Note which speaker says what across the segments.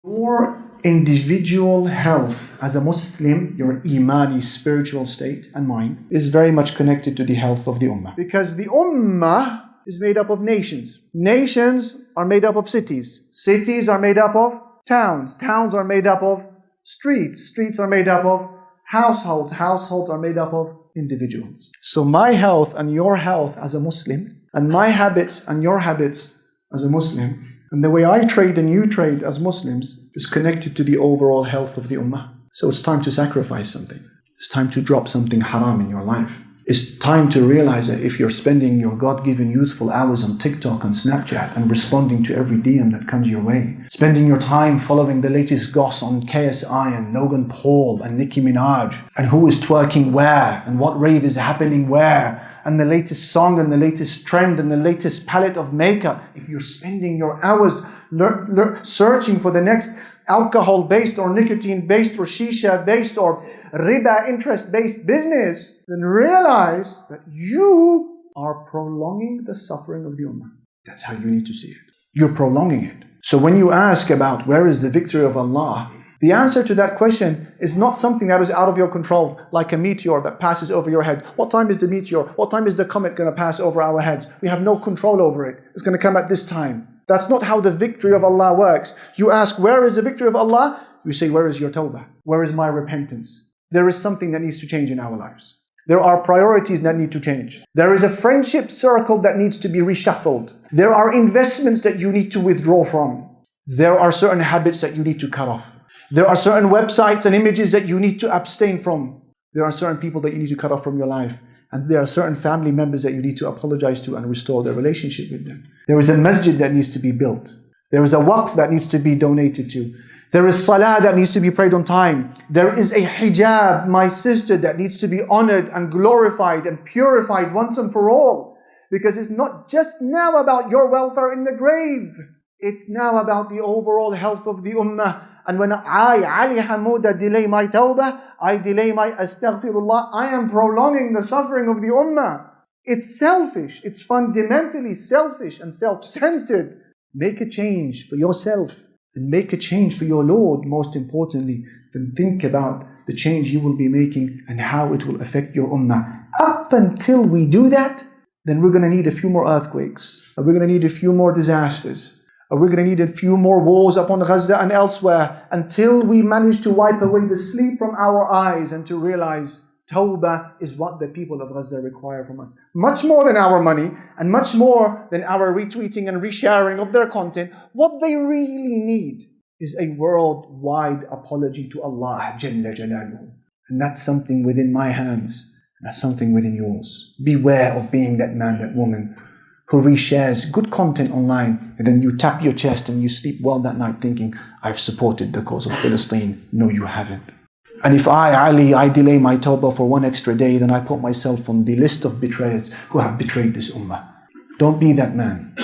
Speaker 1: Your individual health as a Muslim, your imani spiritual state and mind, is very much connected to the health of the ummah. Because the ummah is made up of nations. Nations are made up of cities. Cities are made up of towns. Towns are made up of streets. Streets are made up of households. Households are made up of individuals. So my health and your health as a Muslim, and my habits and your habits as a Muslim, and the way I trade and you trade as Muslims is connected to the overall health of the ummah. So it's time to sacrifice something. It's time to drop something haram in your life. It's time to realize that if you're spending your God-given youthful hours on TikTok and Snapchat and responding to every DM that comes your way, spending your time following the latest goss on KSI and Logan Paul and Nicki Minaj, and who is twerking where, and what rave is happening where, and the latest song and the latest trend and the latest palette of makeup, if you're spending your hours searching for the next alcohol-based or nicotine-based or shisha-based or riba interest-based business, then realize that you are prolonging the suffering of the ummah. That's how you need to see it. You're prolonging it. So when you ask about where is the victory of Allah, the answer to that question is not something that is out of your control, like a meteor that passes over your head. What time is the meteor? What time is the comet going to pass over our heads? We have no control over it. It's going to come at this time. That's not how the victory of Allah works. You ask, where is the victory of Allah? You say, where is your tawbah? Where is my repentance? There is something that needs to change in our lives. There are priorities that need to change. There is a friendship circle that needs to be reshuffled. There are investments that you need to withdraw from. There are certain habits that you need to cut off. There are certain websites and images that you need to abstain from. There are certain people that you need to cut off from your life. And there are certain family members that you need to apologize to and restore their relationship with them. There is a masjid that needs to be built. There is a waqf that needs to be donated to. There is salah that needs to be prayed on time. There is a hijab, my sister, that needs to be honored and glorified and purified once and for all. Because it's not just now about your welfare in the grave. It's now about the overall health of the ummah. And when I, Ali Hamouda, delay my tawbah, I delay my astaghfirullah, I am prolonging the suffering of the ummah. It's selfish. It's fundamentally selfish and self-centered. Make a change for yourself and make a change for your Lord, most importantly. Then think about the change you will be making and how it will affect your ummah. Up until we do that, then we're going to need a few more earthquakes. We're going to need a few more disasters. We're going to need a few more wars upon Gaza and elsewhere until we manage to wipe away the sleep from our eyes and to realize Tawbah is what the people of Gaza require from us. Much more than our money and much more than our retweeting and resharing of their content. What they really need is a worldwide apology to Allah Jalla Jalaluhu. And that's something within my hands and that's something within yours. Beware of being that man, that woman who reshares good content online and then you tap your chest and you sleep well that night thinking, I've supported the cause of Palestine. No, you haven't. And if I delay my tawbah for one extra day, then I put myself on the list of betrayers who have betrayed this ummah. Don't be that man.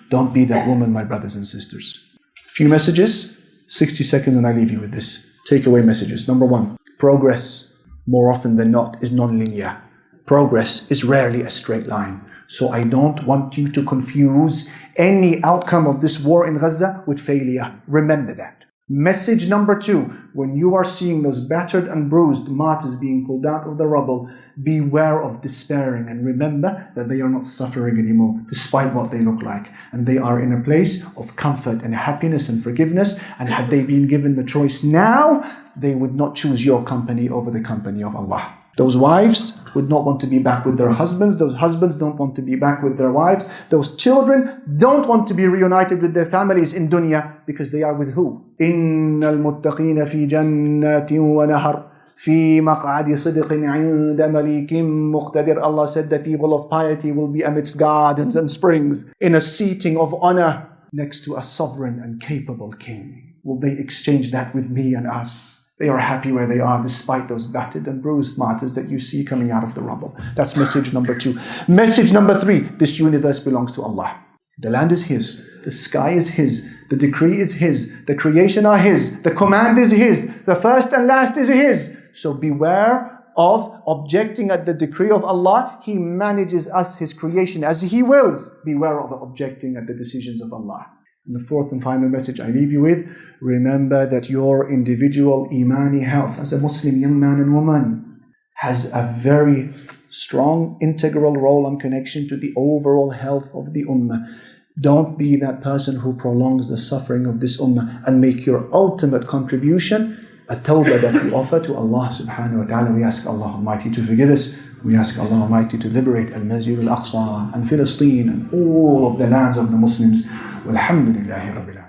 Speaker 1: Don't be that woman, my brothers and sisters. Few messages, 60 seconds, and I leave you with this. Takeaway messages. Number one, progress, more often than not, is non-linear. Progress is rarely a straight line. So I don't want you to confuse any outcome of this war in Gaza with failure. Remember that. Message number two, when you are seeing those battered and bruised martyrs being pulled out of the rubble, beware of despairing and remember that they are not suffering anymore, despite what they look like. And they are in a place of comfort and happiness and forgiveness. And had they been given the choice now, they would not choose your company over the company of Allah. Those wives would not want to be back with their husbands. Those husbands don't want to be back with their wives. Those children don't want to be reunited with their families in dunya because they are with who? إِنَّ الْمُتَّقِينَ فِي جَنَّاتٍ وَنَهَرٍ فِي مَقْعَدِ صِدْقٍ عِنْدَ مَلِيكٍ مُقْتَدِرٍ. Allah said the people of piety will be amidst gardens and springs in a seating of honor next to a sovereign and capable king. Will they exchange that with me and us? They are happy where they are despite those battered and bruised martyrs that you see coming out of the rubble. That's message number two. Message number three, this universe belongs to Allah. The land is His, the sky is His, the decree is His, the creation are His, the command is His, the first and last is His. So beware of objecting at the decree of Allah. He manages us, His creation, as He wills. Beware of objecting at the decisions of Allah. And the fourth and final message I leave you with, remember that your individual imani health as a Muslim young man and woman has a very strong integral role and connection to the overall health of the ummah. Don't be that person who prolongs the suffering of this ummah, and make your ultimate contribution a tawbah that you offer to Allah subhanahu wa ta'ala. We ask Allah Almighty to forgive us. We ask Allah Almighty to liberate Al-Masjid Al-Aqsa and Palestine and all of the lands of the Muslims. Walhamdulillahi Rabbil Alamin.